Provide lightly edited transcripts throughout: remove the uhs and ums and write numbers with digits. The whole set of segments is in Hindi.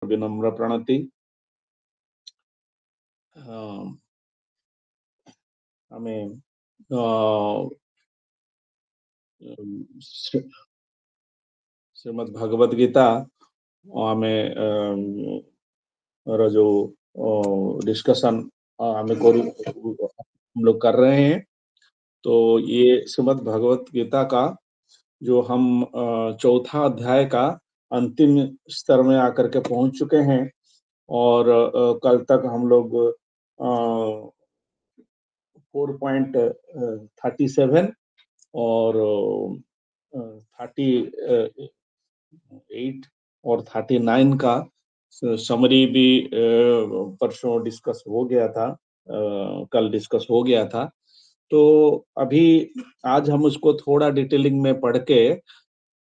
विनम्र प्रणति। हमें श्रीमद् भगवद गीता हमें जो डिस्कशन हमें हम लोग कर रहे हैं। तो ये श्रीमद् भगवद गीता का जो हम चौथा अध्याय का अंतिम स्तर में आकर के पहुंच चुके हैं और कल तक हम लोग 4.37 और 38 और 39 का समरी भी परसों डिस्कस हो गया था, कल डिस्कस हो गया था। तो अभी आज हम उसको थोड़ा डिटेलिंग में पढ़ के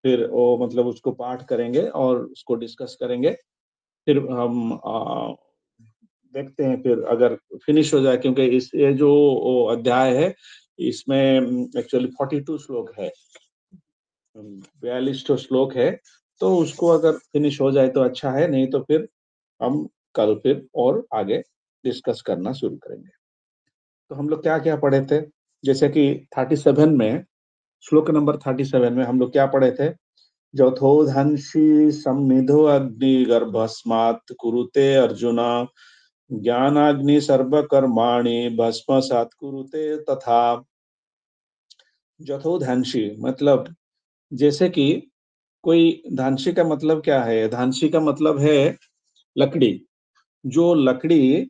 फिर वो मतलब उसको पाठ करेंगे और उसको डिस्कस करेंगे। फिर हम देखते हैं फिर अगर फिनिश हो जाए, क्योंकि इस ये जो अध्याय है इसमें एक्चुअली 42 श्लोक है, 42 श्लोक है। तो उसको अगर फिनिश हो जाए तो अच्छा है, नहीं तो फिर हम कल फिर और आगे डिस्कस करना शुरू करेंगे। तो हम लोग क्या क्या पढ़े थे, जैसे कि 37 में, श्लोक नंबर 37 में हम लोग क्या पढ़े थे? जथोधंसी समिधो अग्निगर्भस्मात् कुरुते अर्जुन ज्ञानाग्नि सर्वकर्माणि भस्मसात् कुरुते तथा। जथोधंसी मतलब जैसे कि कोई, धांसी का मतलब क्या है? धांसी का मतलब है लकड़ी। जो लकड़ी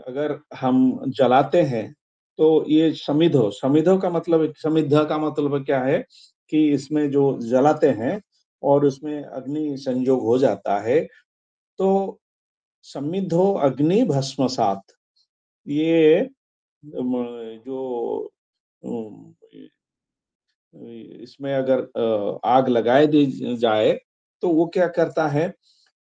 अगर हम जलाते हैं तो ये समिधो, समिधो का मतलब, समिधा का मतलब क्या है कि इसमें जो जलाते हैं और उसमें अग्नि संयोग हो जाता है, तो समिधो अग्नि भस्मसात। ये जो इसमें अगर आग लगाए दी जाए तो वो क्या करता है,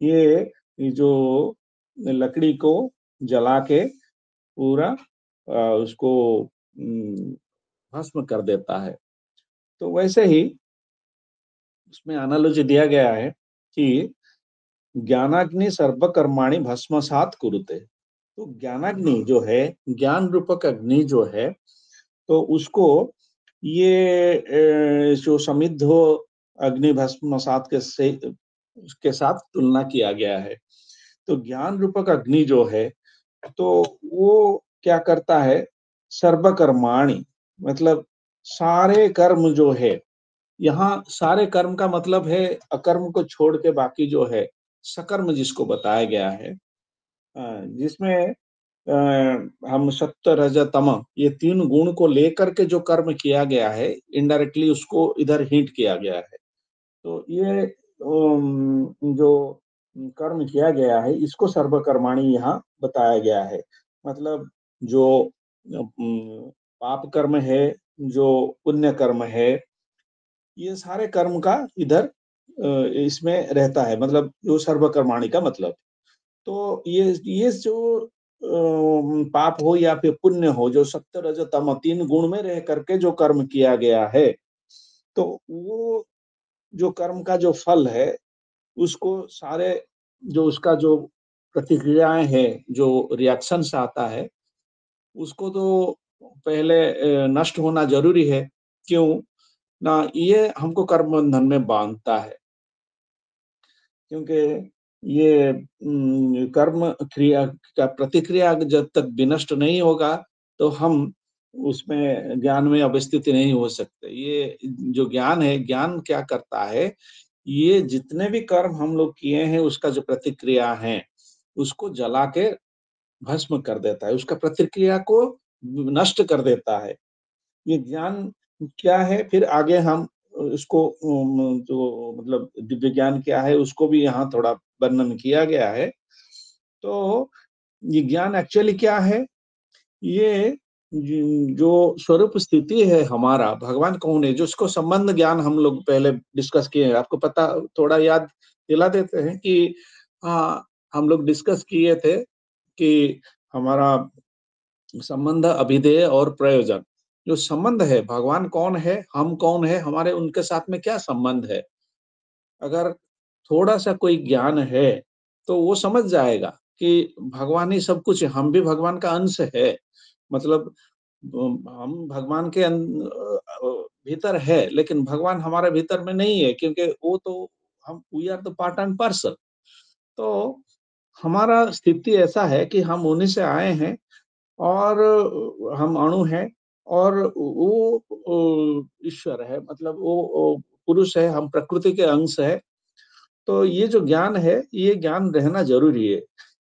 ये जो लकड़ी को जला के पूरा उसको भस्म कर देता है। तो वैसे ही उसमें एनालॉजी दिया गया है कि ज्ञानाग्नि सर्वकर्माणि भस्मसात कुरुते। तो ज्ञानाग्नि जो है, ज्ञान रूपक अग्नि जो है, तो उसको ये जो समिद्धो अग्नि भस्मसात के साथ तुलना किया गया है। तो ज्ञान रूपक अग्नि जो है, तो वो क्या करता है? सर्वकर्माणि मतलब सारे कर्म जो है, यहाँ सारे कर्म का मतलब है अकर्म को छोड़ के बाकी जो है सकर्म जिसको बताया गया है, जिसमें हम सत्व रज तम ये तीन गुण को लेकर के जो कर्म किया गया है, इनडायरेक्टली उसको इधर हिंट किया गया है। तो ये जो कर्म किया गया है इसको सर्वकर्माणी यहाँ बताया गया है। मतलब जो पाप कर्म है, जो पुण्य कर्म है, ये सारे कर्म का इधर इसमें रहता है, मतलब जो सर्वकर्माणी का मतलब। तो ये जो पाप हो या फिर पुण्य हो, जो सत्य रज तम तीन गुण में रह करके जो कर्म किया गया है, तो वो जो कर्म का जो फल है उसको सारे, जो उसका जो प्रतिक्रियाएं हैं, जो रिएक्शंस आता है, उसको तो पहले नष्ट होना जरूरी है। क्यों ना? ये हमको कर्म बंधन में बांधता है, क्योंकि ये कर्म क्रिया का प्रतिक्रिया जब तक विनष्ट नहीं होगा तो हम उसमें ज्ञान में अवस्थित नहीं हो सकते। ये जो ज्ञान है, ज्ञान क्या करता है, ये जितने भी कर्म हम लोग किए हैं उसका जो प्रतिक्रिया है उसको जला के भस्म कर देता है, उसका प्रतिक्रिया को नष्ट कर देता है। ये ज्ञान क्या है, फिर आगे हम उसको जो मतलब दिव्य ज्ञान क्या है उसको भी यहाँ थोड़ा वर्णन किया गया है। तो ये ज्ञान एक्चुअली क्या है? ये जो स्वरूप स्थिति है हमारा, भगवान कौन है, जो उसको संबंध ज्ञान हम लोग पहले डिस्कस किए हैं। आपको पता, थोड़ा याद दिला देते हैं कि हाँ, हम लोग डिस्कस किए थे कि हमारा संबंध, अभिधेय और प्रयोजन। जो संबंध है, भगवान कौन है, हम कौन है, हमारे उनके साथ में क्या संबंध है। अगर थोड़ा-सा कोई ज्ञान है, तो वो समझ जाएगा कि भगवान ही सब कुछ है, हम भी भगवान का अंश है। मतलब हम भगवान के भीतर है, लेकिन भगवान हमारे भीतर में नहीं है क्योंकि वो तो हम we are the part and parcel. तो हमारा स्थिति ऐसा है कि हम उन्हीं से आए हैं और हम अणु हैं और वो ईश्वर है मतलब वो पुरुष है, हम प्रकृति के अंश हैं। तो ये जो ज्ञान है, ये ज्ञान रहना ज़रूरी है।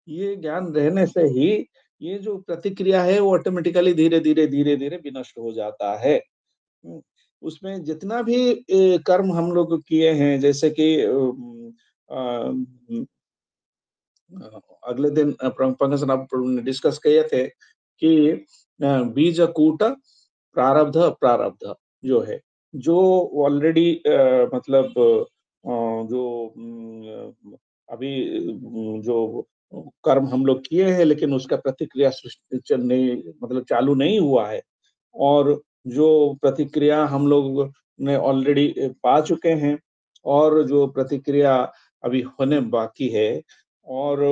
ये ज्ञान रहने से ही ये जो प्रतिक्रिया है वो ऑटोमेटिकली धीरे-धीरे, धीरे-धीरे विनष्ट हो जाता है। हुँ, उसमें जितना भी कर्म हम लोग किए हैं जैसे कि अ, अगले दिन पंकज सर ने डिस्कस किए थे कि बीजकूट प्रारब्ध अप्रारब्ध जो है, जो ऑलरेडी मतलब जो अभी जो कर्म हम लोग किए हैं लेकिन उसका प्रतिक्रिया सृष्टि चलने मतलब चालू नहीं हुआ है और जो प्रतिक्रिया हम लोग ने ऑलरेडी पा चुके हैं और जो प्रतिक्रिया अभी होने बाकी है और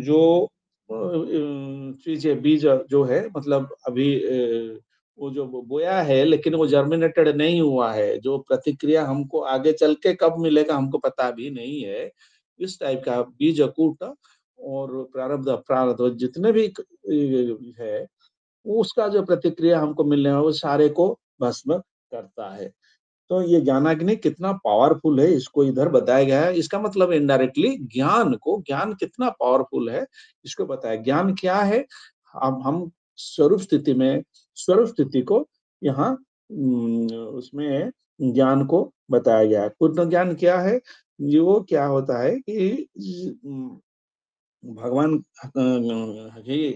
जो चीज़ें बीज जो है मतलब अभी वो जो बोया है लेकिन वो जर्मिनेटेड नहीं हुआ है, जो प्रतिक्रिया हमको आगे चल के कब मिलेगा हमको पता भी नहीं है। इस टाइप का बीजकूट और प्रारब्ध अप्रारब्ध जितने भी है उसका जो प्रतिक्रिया हमको मिलने वाला है, वो सारे को भस्म करता है। तो ये ज्ञानाग्नि कितना पावरफुल है, इसको इधर बताया गया है। इसका मतलब इनडायरेक्टली ज्ञान कितना पावरफुल है, इसको बताया। ज्ञान क्या है? हम स्वरूप स्थिति को यहाँ उसमें ज्ञान को बताया गया है। पूर्ण ज्ञान क्या है? ये वो क्या होता है कि भगवान ही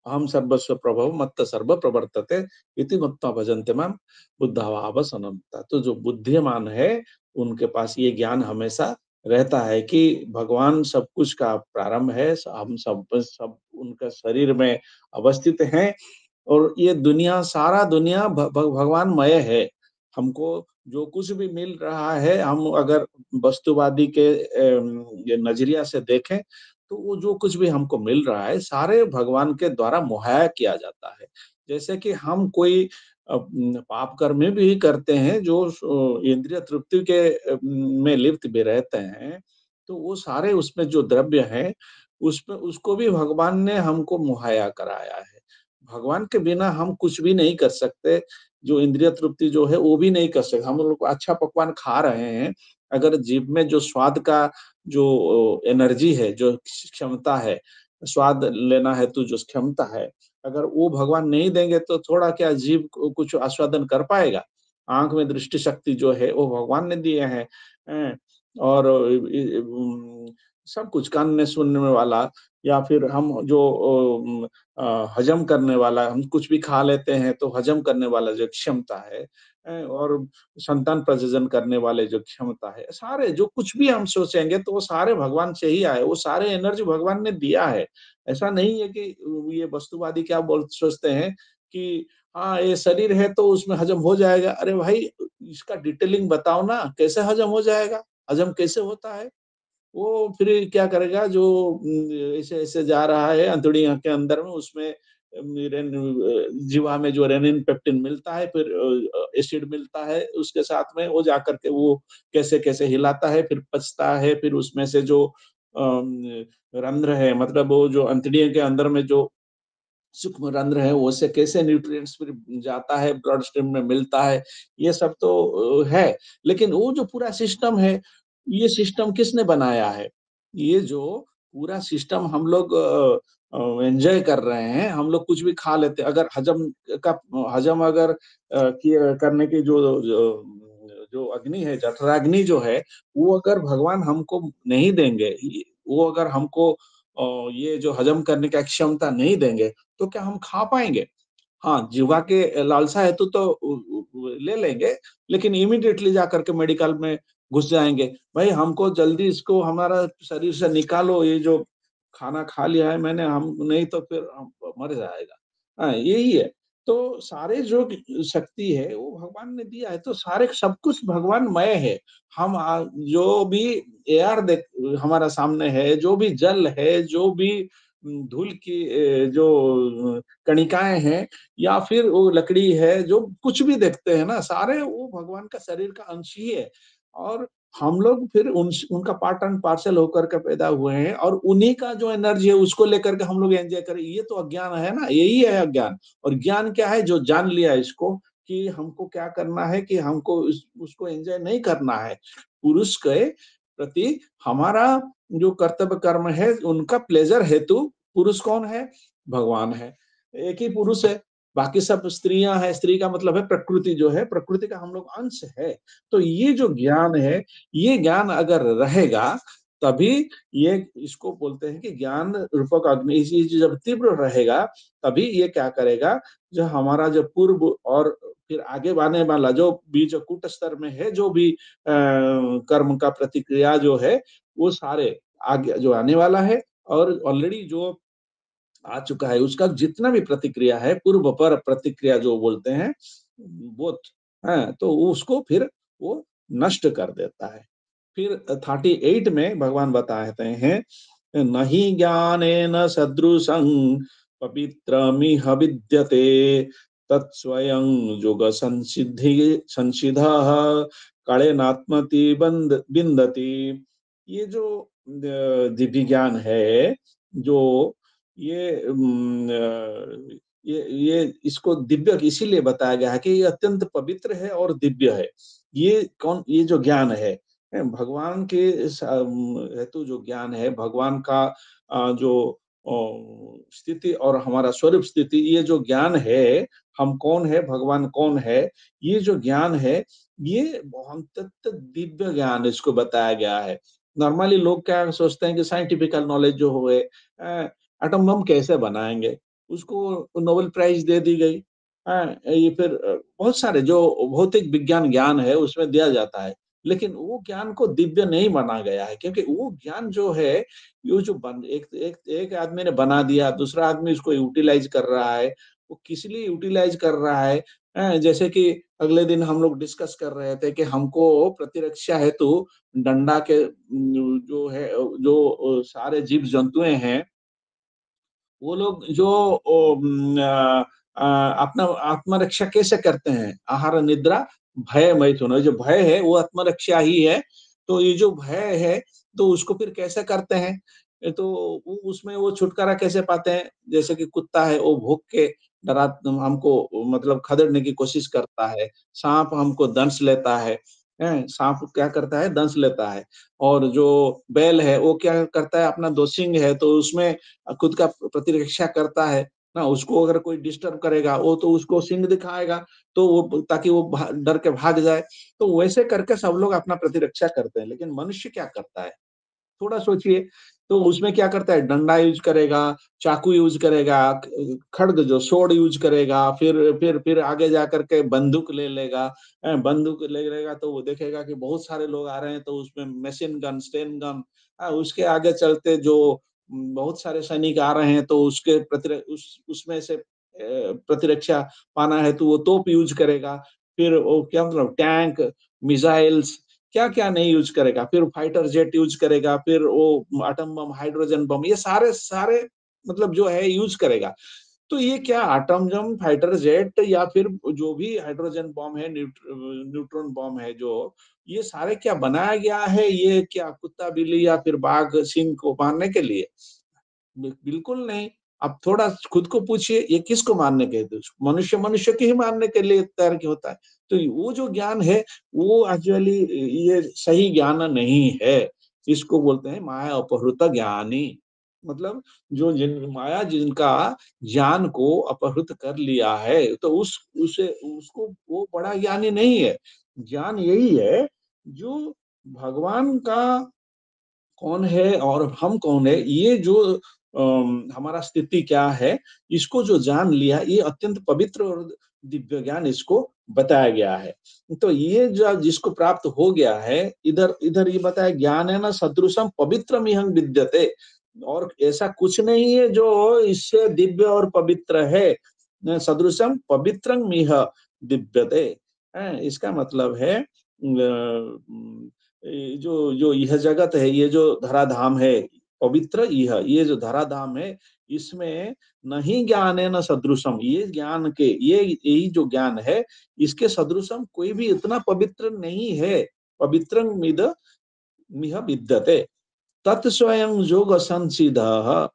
अहं सर्वस्व प्रभव मत्त सर्व प्रवर्तते इति मत्वा भजन्ते माम बुद्धावाव सनमता। तो जो बुद्धिमान है उनके पास ये ज्ञान हमेशा रहता है कि भगवान सब कुछ का प्रारंभ है, हम सब उनका शरीर में अवस्थित हैं और ये दुनिया सारा दुनिया भगवानमय है। हमको जो कुछ भी मिल रहा है हम अगर वस्तुवादी के ये नजरिया से देखें तो वो जो कुछ भी हमको मिल रहा है सारे भगवान के द्वारा मुहैया किया जाता है। जैसे कि हम कोई पाप कर्म भी करते हैं जो इंद्रिय तृप्ति के में लिप्त भी रहते हैं, तो वो सारे उसमें जो द्रव्य हैं, उसमें उसको भी भगवान ने हमको मुहैया कराया है। भगवान के बिना हम कुछ भी नहीं कर सकते, जो इंद्रिय तृप्ति जो है वो भी नहीं कर सकते। हम लोग अच्छा पकवान खा रहे हैं, अगर जीभ में जो स्वाद का जो एनर्जी है, जो क्षमता है, स्वाद लेना हेतु जो क्षमता है, अगर वो भगवान नहीं देंगे तो थोड़ा क्या जीभ को कुछ आस्वादन कर पाएगा? आँख में दृष्टि शक्ति जो है वो भगवान ने दिए हैं, हैं? और सब कुछ कान में सुनने वाला या फिर हम जो हजम करने वाला हम कुछ भी खा लेते हैं तो हजम करने वाला जो क्षमता है और संतान प्रजनन करने वाले जो क्षमता है, सारे जो कुछ भी हम सोचेंगे तो वो सारे भगवान से ही आए, वो सारे एनर्जी भगवान ने दिया है। ऐसा नहीं है कि ये वस्तुवादी क्या बोल सोचते हैं कि हाँ, ये शरीर है तो उसमें हजम हो जाएगा। अरे भाई, इसका डिटेलिंग बताओ ना, कैसे हजम हो जाएगा? हजम कैसे होता है? वो फिर क्या करेगा जो ऐसे-ऐसे जा रहा है अंतड़ियों के अंदर में उसमें जीवा में जो रेनिन पेप्टिन मिलता है फिर एसिड मिलता है उसके साथ में वो जाकर के वो कैसे-कैसे हिलाता है फिर पचता है फिर उसमें से जो रंध्र है मतलब वो जो अंतड़ियों के अंदर में जो सूक्ष्म रंध्र है वो से कैसे न्यूट्रिएंट्स फिर जाता है ब्लड स्ट्रीम में मिलता है, ये सब तो है। लेकिन वो जो पूरा सिस्टम है, ये सिस्टम किसने बनाया है? ये जो पूरा सिस्टम हम लोग एन्जॉय कर रहे हैं, हम लोग कुछ भी खा लेते हैं, अगर का हजम अगर किए करने की जो अग्नि है, जठराग्नि जो है, वो अगर भगवान हमको नहीं देंगे, वो अगर हमको ये जो हजम करने का क्षमता नहीं देंगे, तो क्या हम खा पाएँगे? हाँ, जीवा के लालसा हेतु तो ले लेंगे, लेकिन इमीडिएटली जाकर के मेडिकल में घुस जाएँगे। भाई हमको जल्दी इसको हमारा शरीर से निकालो, ये जो खाना खा लिया है मैंने हम नहीं तो फिर हम मर जाएगा। हाँ, यही है। तो सारे जो शक्ति है वो भगवान ने दिया है, तो सारे सब कुछ भगवानमय है। हम जो भी एयर देख हमारा सामने है, जो भी जल है, जो भी धूल की जो कणिकाएँ हैं या फिर वो लकड़ी है, जो कुछ भी देखते हैं ना, सारे वो भगवान का शरीर का अंश ही है। और हम लोग फिर उनका पार्ट एंड पार्सल होकर के पैदा हुए हैं और उन्हीं का जो एनर्जी है उसको लेकर के हम लोग एन्जॉय करें, ये तो अज्ञान है ना, यही है अज्ञान। और ज्ञान क्या है? जो जान लिया इसको कि हमको क्या करना है, कि हमको उसको एन्जॉय नहीं करना है। पुरुष के प्रति हमारा जो कर्तव्य कर्म है, उनका प्लेज़र हेतु पुरुष कौन है? भगवान है। एक ही पुरुष है, बाकी सब स्त्रियाँ हैं, स्त्री का मतलब है प्रकृति जो है, प्रकृति का हम लोग अंश है। तो ये जो ज्ञान है, ये ज्ञान अगर रहेगा, तभी ये इसको बोलते हैं कि ज्ञान रूपक अग्नि, ये जब तीव्र रहेगा, तभी ये क्या करेगा, जो हमारा जो पूर्व और फिर आगे आने वाला जो बीज कूट स्तर में है, जो भी कर्म का प्रतिक्रिया जो है, वो सारे आगे जो आने वाला है और ऑलरेडी जो आ चुका है, उसका जितना भी प्रतिक्रिया है, पूर्व पर प्रतिक्रिया जो बोलते हैं, बोथ, हैं, तो उसको फिर वो नष्ट कर देता है। फिर 38 में भगवान बताते हैं, नहीं ज्ञानेन सदृशं पवित्रमिह विद्यते तत्स्वयं युग संसिद्धः कालेनात्मति बिंदति। ये जो दिव्य ज्ञान है, जो ये ये इसको दिव्य इसीलिए बताया गया है कि ये अत्यंत पवित्र है और दिव्य है। ये जो ज्ञान है, भगवान के हेतु जो ज्ञान है, भगवान का जो स्थिति और हमारा स्वरूप स्थिति, ये जो ज्ञान है, हम कौन है, भगवान कौन है, ये जो ज्ञान है, ये बहुत दिव्य ज्ञान इसको बताया गया है। नॉर्मली लोग क्या सोचते हैं कि साइंटिफिकल नॉलेज जो हुए, एटम बम कैसे बनाएँगे? उसको नोबेल प्राइज़ दे दी गई। ये फिर बहुत सारे जो भौतिक विज्ञान ज्ञान है उसमें दिया जाता है। लेकिन वो ज्ञान को दिव्य नहीं माना गया है, क्योंकि वो ज्ञान जो है, ये जो बन एक एक एक आदमी ने बना दिया, दूसरा आदमी उसको यूटिलाइज़ कर रहा है। वो किस लिए यूटिलाइज़ कर रहा है? जैसे कि अगले दिन हम लोग डिस्कस कर रहे थे कि हमको प्रतिरक्षा हेतु डंडा के जो है सारे जीव-जंतुएँ हैं, वो लोग जो अपना आत्मरक्षा कैसे करते हैं? आहार, निद्रा, भय, मैथुन। जो भय है वो आत्मरक्षा ही है। तो ये जो भय है, तो उसको फिर कैसे करते हैं? तो उसमें वो छुटकारा कैसे पाते हैं? जैसे कि कुत्ता है, वो भौंक के डरा हमको मतलब खदेड़ने की कोशिश करता है। साँप हमको दंश लेता है, हैं? साँप क्या करता है? दंश लेता है। और जो बैल है, वो क्या करता है? अपना 2 सींग है, तो उसमें खुद का प्रतिरक्षा करता है ना, उसको अगर कोई डिस्टर्ब करेगा, वो तो उसको सींग दिखाएगा, तो वो ताकि वो डर के भाग जाए। तो वैसे करके सब लोग अपना प्रतिरक्षा करते हैं, लेकिन मनुष्य क्या करता है? थोड़ा सोचिए, तो उसमें क्या करता है, डंडा यूज़ करेगा, चाकू यूज़ करेगा, खड्ग जो स्वॉर्ड यूज़ करेगा, फिर आगे जाकर के बंदूक ले लेगा, बंदूक ले लेगा तो वो देखेगा कि बहुत सारे लोग आ रहे हैं, तो उसमें मशीन गन, स्टेन गन, उसके आगे चलते जो बहुत सारे सैनिक आ रहे हैं, तो उसके उसमें से प्रतिरक्षा पाना है तो वो तोप यूज़ करेगा, फिर वो क्या मतलब टैंक, मिसाइल्स, क्या-क्या नहीं यूज़ करेगा, फिर फाइटर जेट यूज़ करेगा, फिर वो एटम बम, हाइड्रोजन बम, ये सारे मतलब जो है यूज़ करेगा। तो ये क्या एटम बम, फाइटर जेट या फिर जो भी हाइड्रोजन बम है, न्यूट्रॉन बम है जो, ये सारे क्या बनाया गया है, ये क्या कुत्ता, बिल्ली या फिर बाघ, सिंह को मारने के लिए? बिल्कुल नहीं। आप थोड़ा खुद को पूछिए, ये किसको मारने के हेतु? मनुष्य मनुष्य को ही मारने के लिए तैयार क्यों होता है? तो वो जो ज्ञान है, वो एक्चुअली ये सही ज्ञान नहीं है। इसको बोलते हैं माया अपहृत ज्ञानी। मतलब जो जिनका ज्ञान को अपहृत कर लिया है, तो उसे उसको वो बड़ा ज्ञानी नहीं है। ज्ञान यही है, जो भगवान का कौन है और हम कौन है, ये जो हमारा स्थिति क्या है, इसको जो जान लिया, ये अत्यंत पवित्र और दिव्य ज्ञान इसको बताया गया है। तो ये जो जिसको प्राप्त हो गया है, इधर इधर ये बताया, ज्ञान है ना सदृशम पवित्रमिहं विद्यते, और ऐसा कुछ नहीं है जो इससे दिव्य और पवित्र है। सदृशम पवित्रं मिह दिव्यते। इसका मतलब है जो जो यह जगत है, ये जो धराधाम है, पवित्र यह ये जो धराधाम है, इसमें नहीं ज्ञान है न सदृशम, ये ज्ञान के ये यही जो ज्ञान है, इसके सदृशम कोई भी इतना पवित्र नहीं है। पवित्रं मिद मिह विद्यते तत् स्वयं योग संसिदः।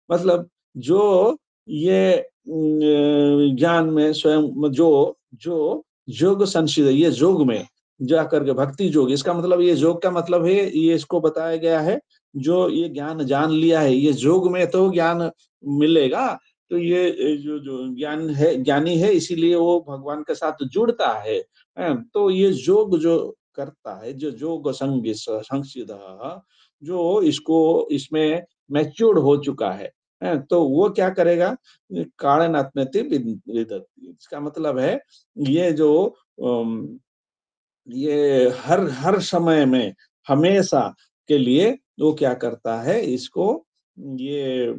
मतलब जो ये ज्ञान में स्वयं जो जो योग संसिद, ये योग में जा करके भक्ति योग, इसका मतलब ये योग का मतलब है, ये इसको बताया गया है, जो ये ज्ञान जान लिया है, ये योग में तो ज्ञान मिलेगा। तो ये जो जो ज्ञान है, ज्ञानी है, इसीलिए वो भगवान के साथ जुड़ता है। तो ये योग जो करता है, जो योग संसिद, जो इसको इसमें मैच्योर्ड हो चुका है, तो वो क्या करेगा, कारणत्मति विदति। इसका मतलब है ये जो ये हर हर समय में हमेशा के लिए वो क्या करता है, इसको ये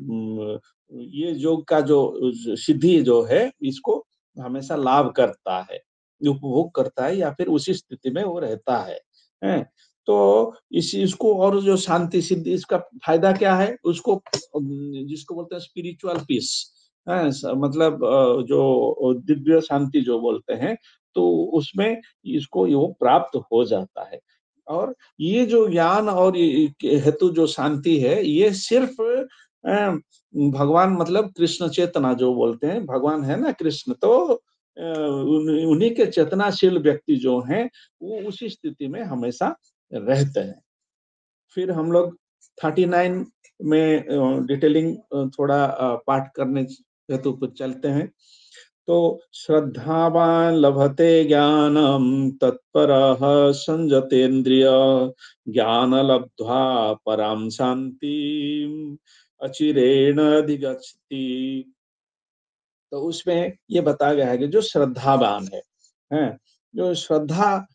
ये योग का जो सिद्धि जो है, इसको हमेशा लाभ करता है, उपभोग करता है, या फिर उसी स्थिति में वो रहता है, हैं? तो इस इसको और जो शांति सिद्धि, इसका फायदा क्या है उसको, जिसको बोलते हैं स्पिरिचुअल पीस, मतलब जो दिव्य शांति जो बोलते हैं, तो उसमें इसको वो प्राप्त हो जाता है। और ये जो ज्ञान और ये हेतु जो शांति है, ये सिर्फ भगवान, मतलब कृष्ण चेतना जो बोलते हैं, भगवान है ना कृष्ण, तो उन्हीं के चेतनाशील व्यक्ति जो हैं, वो उसी स्थिति में हमेशा रहते हैं। फिर हम लोग 39 में डिटेलिंग थोड़ा पाठ करने हेतु कुछ चलते हैं। तो श्रद्धावान लभते ज्ञानम तत्परः संयतेन्द्रिय ज्ञान लब्ध्वा पराम शांति अचिरेण अधिगच्छति। तो उसमें ये बताया गया है कि जो श्रद्धावान है, हैं? जो श्रद्धावान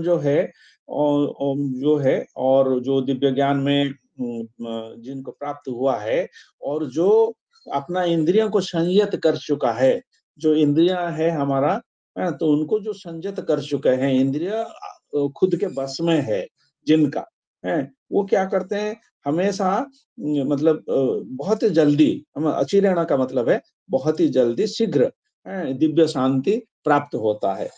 जो है, और जो है, और जो दिव्य ज्ञान में जिनको प्राप्त हुआ है, और जो अपना इंद्रियों को संयत कर चुका है, जो इंद्रियां है हमारा, तो उनको जो संयत कर चुके हैं, इंद्रिया खुद के बस में है जिनका, है वो क्या करते हैं, हमेशा मतलब बहुत ही जल्दी, हम अचिरेण का मतलब है बहुत ही जल्दी, शीघ्र दिव्य शांति प्राप्त होता है।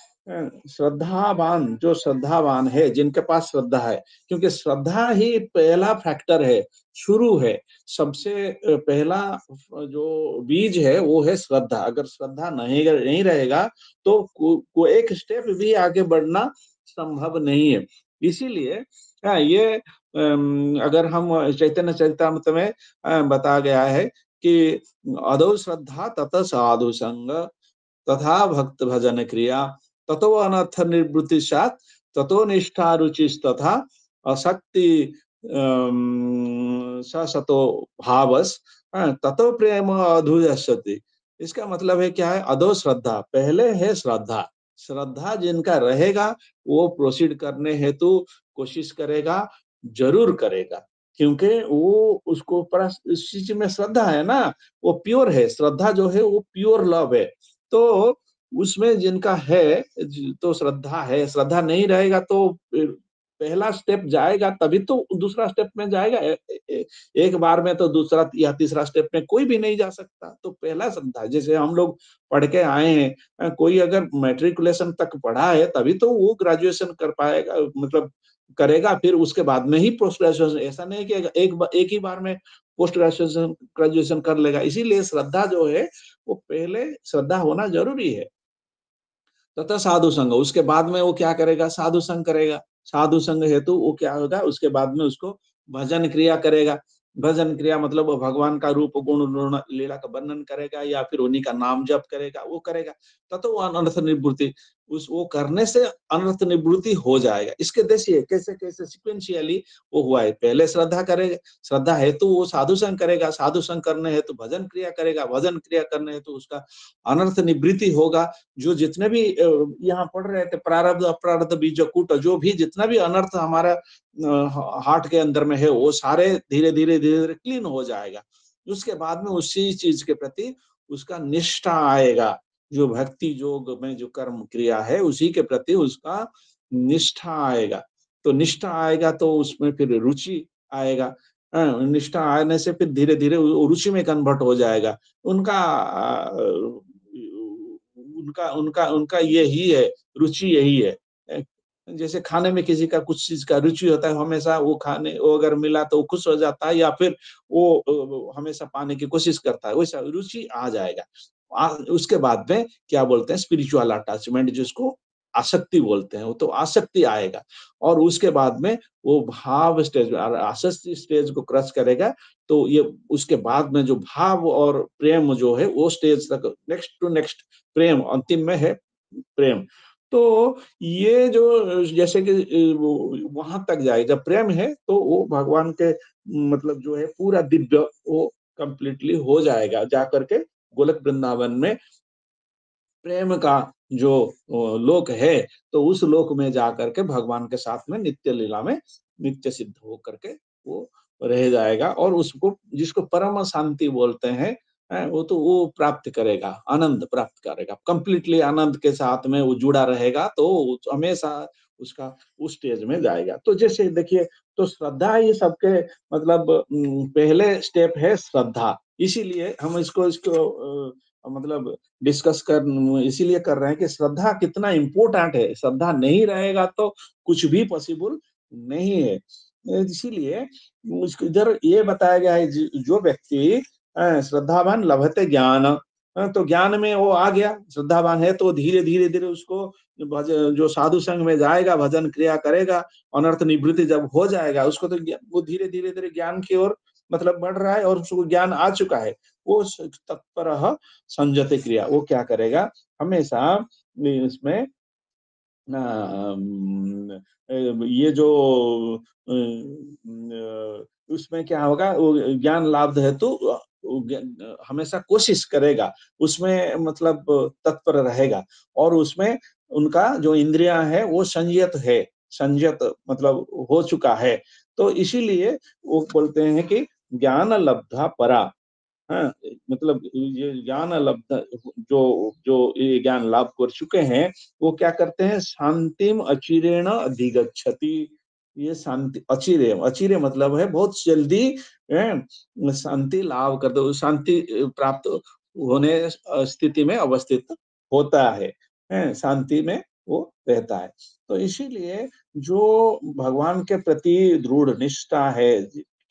श्रद्धावान, जो श्रद्धावान है, जिनके पास श्रद्धा है, क्योंकि श्रद्धा ही पहला फैक्टर है, शुरू है, सबसे पहला जो बीज है वो है श्रद्धा। अगर श्रद्धा नहीं रहेगा तो को एक स्टेप भी आगे बढ़ना संभव नहीं है। इसीलिए ये अगर हम चैतन्य चरितामृत में बताया गया है कि अदौ श्रद्धा तत साधु संग तथा भक्त भजन क्रिया ततो अनर्थ निवृत्ति सात ततो निष्ठा रुचिस तथा अशक्ति सतो भावस ततो प्रेम अधुजस्यति। इसका मतलब है क्या है, अदो श्रद्धा, पहले है श्रद्धा। श्रद्धा जिनका रहेगा वो प्रोसीड करने हेतु कोशिश करेगा, जरूर करेगा, क्योंकि वो उसको इस चीज में श्रद्धा है ना, वो प्योर है, श्रद्धा जो है वो प्योर लव है। तो उसमें जिनका है, तो श्रद्धा है, श्रद्धा नहीं रहेगा तो पहला स्टेप जाएगा तभी तो दूसरा स्टेप में जाएगा। एक बार में तो दूसरा या तीसरा स्टेप में कोई भी नहीं जा सकता। तो पहला श्रद्धा, जैसे हम लोग पढ़ के आए हैं, कोई अगर मैट्रिकुलेशन तक पढ़ा है तभी तो वो ग्रेजुएशन कर पाएगा, मतलब करेगा, फिर उसके बाद में ही पोस्ट ग्रेजुएशन। ऐसा नहीं कि एक ही बार में पोस्ट ग्रेजुएशन ग्रेजुएशन कर लेगा। इसीलिए श्रद्धा जो है वो पहले श्रद्धा होना जरूरी है। तथा साधु संग, उसके बाद में वो क्या करेगा, साधु संग करेगा। साधु संग हेतु वो क्या होगा, उसके बाद में उसको भजन क्रिया करेगा। भजन क्रिया मतलब वो भगवान का रूप गुण लीला का वर्णन करेगा, या फिर उन्हीं का नाम जप करेगा, वो करेगा। ततो अनर्थ निवृत्ति, उस वो करने से अनर्थ निवृत्ति हो जाएगा। इसके देखिए कैसे कैसे सिक्वेंशियली वो हुआ है। पहले श्रद्धा करेगा, श्रद्धा हेतु वो साधु संग करेगा, साधु संग करने हेतु भजन क्रिया करेगा, भजन क्रिया करने हेतु उसका अनर्थ निवृत्ति होगा। जो जितने भी यहाँ पढ़ रहे थे, प्रारब्ध अप्रारब्ध बीजकूट, जो भी जितना भी अनर्थ हमारा हार्ट के अंदर में है, वो सारे धीरे धीरे धीरे धीरे क्लीन हो जाएगा। उसके बाद में उसी चीज के प्रति उसका निष्ठा आएगा। जो भक्ति योग में जो कर्म क्रिया है उसी के प्रति उसका निष्ठा आएगा। तो निष्ठा आएगा तो उसमें फिर रुचि आएगा। निष्ठा आने से फिर धीरे-धीरे वो रुचि में कन्वर्ट हो जाएगा। उनका उनका उनका उनका यही है, रुचि यही है। अ, जैसे खाने में किसी का कुछ चीज़ का रुचि होता है, हमेशा वो अगर मिला तो वो खुश हो जाता है या फिर वो हमेशा पाने की कोशिश करता है, वैसा रुचि आ जाएगा। उसके बाद में क्या बोलते हैं स्पिरिचुअल अटैचमेंट जिसको आसक्ति बोलते हैं, वो तो आसक्ति आएगा और उसके बाद में वो भाव स्टेज और आसक्ति स्टेज को क्रॉस करेगा, तो ये उसके बाद में जो भाव और प्रेम जो है वो स्टेज तक नेक्स्ट टू नेक्स्ट प्रेम अंतिम में है प्रेम। तो ये जो जैसे कि वो वहाँ तक जाए जब प्रेम है तो वो भगवान के मतलब जो है पूरा दिव्य वो कंप्लीटली हो जाएगा जाकर के गोलक वृंदावन में प्रेम का जो लोक है, तो उस लोक में जाकर के भगवान के साथ में नित्य लीला में नित्य सिद्ध होकर के वो रह जाएगा और उसको जिसको परम शांति बोलते हैं, वो तो वो प्राप्त करेगा, आनंद प्राप्त करेगा। कंप्लीटली आनंद के साथ में वो जुड़ा रहेगा, तो हमेशा उसका उस स्टेज में जाएगा। तो जैसे देखिए, तो श्रद्धा ये सबके मतलब पहले स्टेप है श्रद्धा। इसीलिए हम इसको मतलब डिस्कस कर इसीलिए कर रहे हैं कि श्रद्धा कितना इम्पोर्टेंट है। श्रद्धा नहीं रहेगा तो कुछ भी पॉसिबल नहीं है। इसीलिए उसको इधर ये बताया गया है जो व्यक्ति श्रद्धावान लभते ज्ञान। तो ज्ञान में वो आ गया, श्रद्धावान है तो धीरे-धीरे उसको भज जो साधु संग में जाएगा, भजन क्रिया करेगा, अनर्थ निवृत्ति जब हो जाएगा, उसको तो वो धीरे-धीरे ज्ञान की ओर मतलब बढ़ रहा है और उसको ज्ञान आ चुका है। वो तत्परः संयत क्रिया, वो क्या करेगा हमेशा इसमें ये जो उसमें क्या होगा वो ज्ञान लाभ हेतु हमेशा कोशिश करेगा, उसमें मतलब तत्पर रहेगा और उसमें उनका जो इंद्रियां है वो संयत मतलब हो चुका है। तो इसीलिए वो बोलते हैं कि ज्ञान लब्धा परा। हाँ, मतलब ये ज्ञान लब्ध जो जो ये ज्ञान लाभ कर चुके हैं, वो क्या करते हैं शांतिम अचिरेण अधिगच्छति। ये शांति अचिरेय अचिरेय मतलब है बहुत जल्दी शांति लाभ कर दो शांति प्राप्त होने स्थिति में अवस्थित होता है, शांति में वो रहता है। तो इसीलिए जो भगवान के प्रति दृढ़ निष्ठा है,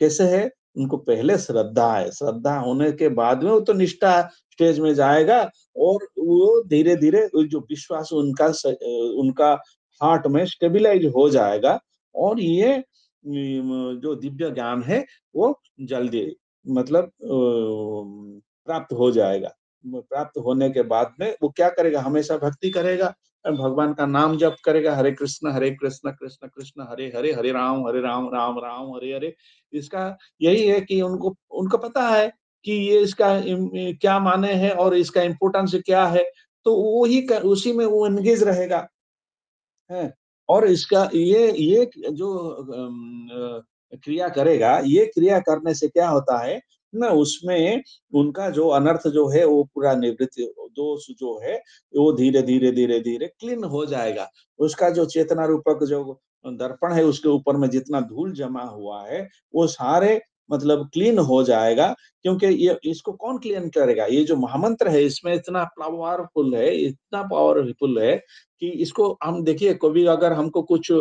कैसे है उनको पहले श्रद्धा है, श्रद्धा होने के बाद में वो तो निष्ठा स्टेज में जाएगा और वो धीरे-धीरे जो विश्वास उनका हार्ट में स्टेबलाइज हो जाएगा और ये जो दिव्य ज्ञान है वो जल्दी मतलब प्राप्त हो जाएगा। प्राप्त होने के बाद में वो क्या करेगा हमेशा भक्ति करेगा, भगवान का नाम जप करेगा, हरे कृष्ण कृष्ण कृष्ण हरे हरे, हरे राम राम राम हरे हरे। इसका यही है कि उनको उनको पता है कि ये इसका क्या माने हैं और इसका इम्पोर्टेंस क्या है, तो वो ही उसी में वो एंगेज रहेगा। है और इसका ये जो क्रिया करेगा, ये क्रिया करने से क्या होता है ना उसमें उनका जो अनर्थ जो है वो पूरा निवृत्त दोष जो है वो धीरे-धीरे क्लीन हो जाएगा। उसका जो चेतना रूपक जो दर्पण है उसके ऊपर में जितना धूल जमा हुआ है, वो सारे मतलब क्लीन हो जाएगा क्योंकि ये इसको कौन क्लीन करेगा? ये जो महामंत्र है इसमें इतना पावरफुल है, इतना पावरफुल है कि इसको हम देखिए कभी अगर हमको कुछ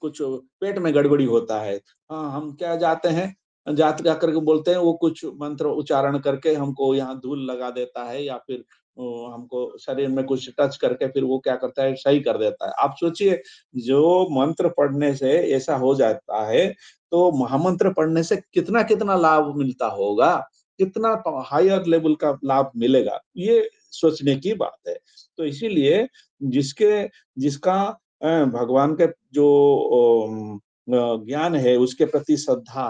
कुछ पेट में गड़बड़ी होता है, हाँ, हम क्या जाते हैं, जा करके बोलते हैं वो कुछ मंत्र उच्चारण करके हमको यहाँ धूल लगा देता है या फिर हमको शरीर में कुछ टच करके फिर वो क्या करता है सही कर देता है। आप सोचिए जो मंत्र पढ़ने से ऐसा हो जाता है, तो महामंत्र पढ़ने से कितना-कितना लाभ मिलता होगा, कितना हायर लेवल का लाभ मिलेगा, ये सोचने की बात है। तो इसीलिए जिसके जिसका भगवान के जो ज्ञान है उसके प्रति श्रद्धा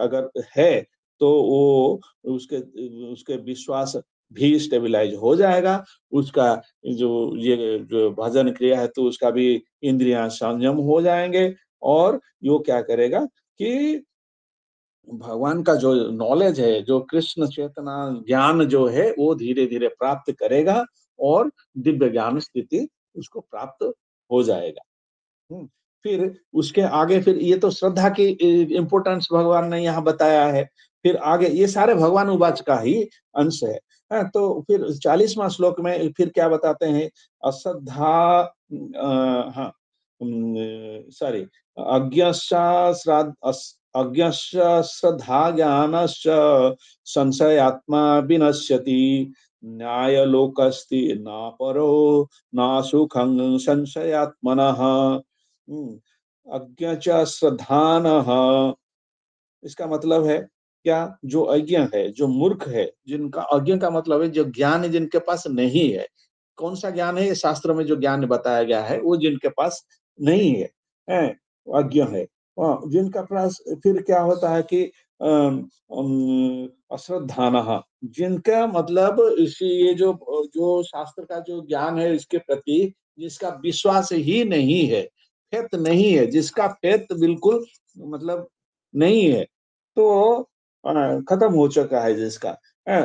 अगर है तो वो उसके उसके विश्वास भी स्टेबलाइज हो जाएगा। उसका जो ये जो भजन क्रिया है तो उसका भी इंद्रियां संयम हो जाएंगे और यो क्या करेगा कि भगवान का जो नॉलेज है, जो कृष्ण चेतना ज्ञान जो है, वो धीरे-धीरे प्राप्त करेगा और दिव्य ज्ञान स्थिति उसको प्राप्त हो जाएगा। हुँ, फिर उसके आगे फिर ये तो श्रद्धा की इम्पोर्टेंस भगवान ने यहाँ बताया है। फिर आगे ये सारे भगवान उवाच का ही अंश है। तो फिर 40वाँ श्लोक में फिर क्या बताते हैं? अश्रद्धा हाँ, सॉरी, अज्ञस्या श्राद् अस् अज्ञस्य श्रद्धा ज्ञानश्च संशयात्मा विनश्यति न्यायलोकस्ति न परो न सुखं संशयात्मनः। हुँ, अज्ञ च श्रद्धानः, इसका मतलब है क्या? जो अज्ञ है, जो मूर्ख है, जिनका अज्ञ का मतलब है जो ज्ञान जिनके पास नहीं है। कौन-सा ज्ञान है? ये शास्त्र में जो ज्ञान बताया गया है, वो जिनके पास नहीं है, हैं? अज्ञ है। जिनका पास फिर क्या होता है कि अश्रद्धानः, जिनका मतलब इसी ये जो शास्त्र का जो ज्ञान है इसके प्रति जिसका विश्वास ही नहीं है, फेथ नहीं है, जिसका फेथ बिल्कुल मतलब नहीं है, तो खत्म हो चुका है जिसका।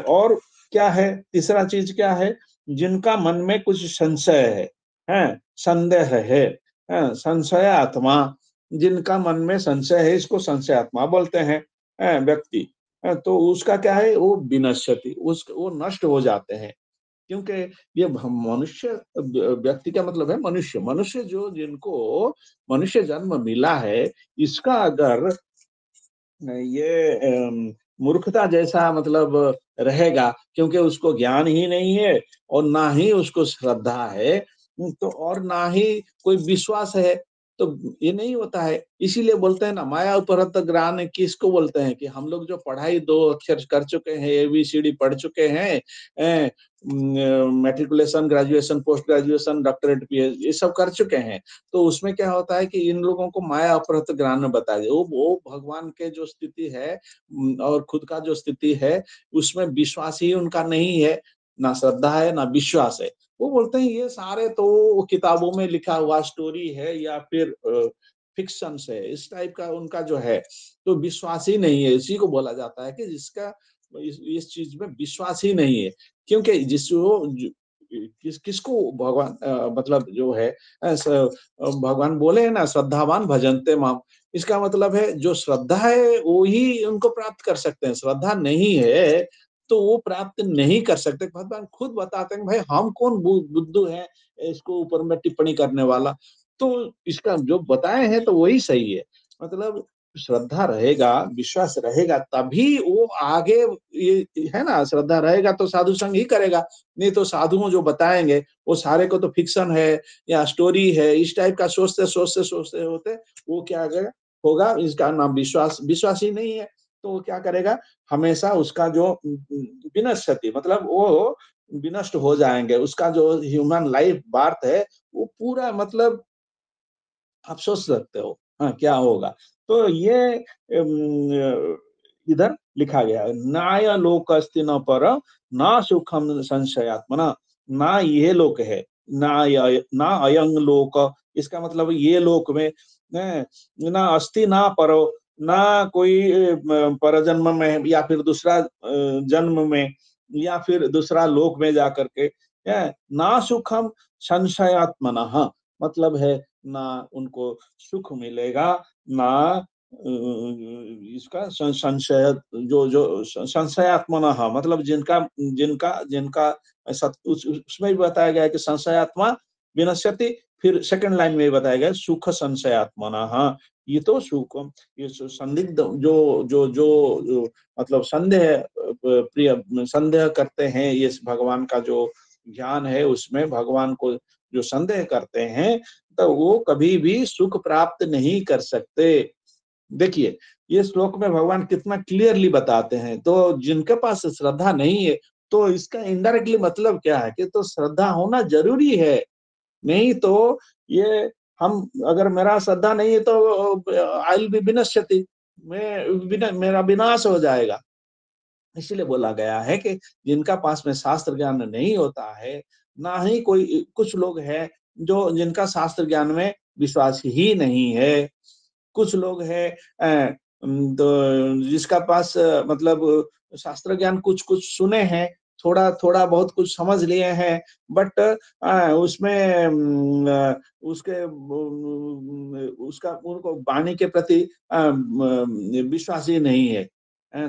और क्या है? तीसरा चीज़ क्या है? जिनका मन में कुछ संशय है, हैं? संदेह है, संशयात्मा, जिनका मन में संशय है, इसको संशयात्मा बोलते हैं, व्यक्ति। तो उसका क्या है? वो विनश्यति, वो नष्ट हो जाते हैं। क्योंकि ये मनुष्य व्यक्ति का मतलब है मनुष्य। मनुष्य जो जिनको मनुष्य जन्म मिला है, इसका अगर ये मूर्खता जैसा मतलब रहेगा, क्योंकि उसको ज्ञान ही नहीं है और ना ही उसको श्रद्धा है, तो और ना ही कोई विश्वास है, तो ये नहीं होता है। इसीलिए बोलते हैं ना, माया उपहत ज्ञान किसको बोलते हैं कि हम लोग जो पढ़ाई 2 अक्षर कर चुके हैं, एबीसीडी पढ़ चुके हैं, matriculation, graduation, post graduation, doctorate, PhD ये सब कर चुके हैं। तो उसमें क्या होता है कि इन लोगों को माया अपहृत ज्ञान बताया जाए। वो भगवान के जो स्थिति है और खुद का जो स्थिति है, उसमें विश्वास ही उनका नहीं है, ना श्रद्धा है, ना विश्वास है। वो बोलते हैं ये सारे तो किताबों में लिखा हुआ स्टोरी है या फिर फ़िक्शंस है, इस टाइप का उनका जो है, तो विश्वास ही नहीं है। इसी को बोला जाता है कि जिसका इस चीज़ में विश्वास ही नहीं है। क्योंकि जिसको किसको भगवान मतलब जो है भगवान बोले हैं ना, श्रद्धावान भजन्ते माम। इसका मतलब है जो श्रद्धा है वो ही उनको प्राप्त कर सकते हैं, श्रद्धा नहीं है तो वो प्राप्त नहीं कर सकते। भगवान खुद बताते हैं भाई हम कौन बुद्धू हैं इसको ऊपर में टिप्पणी करने वाला। तो इसका जो बताए हैं तो वही सही है। मतलब श्रद्धा रहेगा, विश्वास रहेगा तभी वो आगे, ये है ना, श्रद्धा रहेगा तो साधु संग ही करेगा। नहीं तो साधुओं जो बताएँगे वो सारे को तो फिक्शन है या स्टोरी है, इस टाइप का सोचते होते वो क्या करेगा, होगा, इसका नाम विश्वास विश्वास ही नहीं है। तो वो क्या करेगा, हमेशा उसका जो विनश्यति मतलब वो विनष्ट हो जाएँगे। उसका जो ह्यूमन लाइफ बर्थ है वो पूरा मतलब आप सोच सकते हो, हाँ, क्या होगा? तो ये इधर लिखा गया है, नाय लोकस्ति न पर, ना सुखम संशयात्मना, ना ये लोक है, ना अयं लोक, इसका मतलब ये लोक में ना अस्ति ना परो, ना कोई परजन्म में या फिर दूसरा जन्म में या फिर दूसरा लोक में जाकर के, ना सुखम संशयात्मनः, मतलब है ना उनको सुख मिलेगा, ना इसका संशय, जो संशयात्मनः मतलब जिनका जिनका जिनका उसमें भी बताया गया है कि संशयात्मा विनश्यति, फिर सेकंड लाइन में भी बताया गया है सुख संशयात्मनः। ये तो सुख, ये संदिग्ध जो मतलब संदेह प्रिय संदेह करते हैं, ये भगवान का जो ज्ञान है उसमें भगवान को जो संदेह करते हैं, तो वो कभी भी सुख प्राप्त नहीं कर सकते। देखिए, ये श्लोक में भगवान कितना क्लियरली बताते हैं, तो जिनके पास श्रद्धा नहीं है, तो इसका इनडायरेक्टली मतलब क्या है कि तो श्रद्धा होना ज़रूरी है, नहीं तो ये हम अगर मेरा श्रद्धा नहीं है तो आई विल बी विनश्यति, मेरा विनाश हो जाएगा। इसीलिए बोला गया है कि जिनका पास में शास्त्र ज्ञान नहीं होता है, ना ही कोई कुछ लोग हैं जो जिनका शास्त्र ज्ञान में विश्वास ही नहीं है। कुछ लोग हैं तो जिसका पास मतलब शास्त्र ज्ञान कुछ-कुछ सुने हैं, थोड़ा-थोड़ा बहुत कुछ समझ लिए हैं, बट उसमें उसका उनको वाणी के प्रति विश्वास ही नहीं है।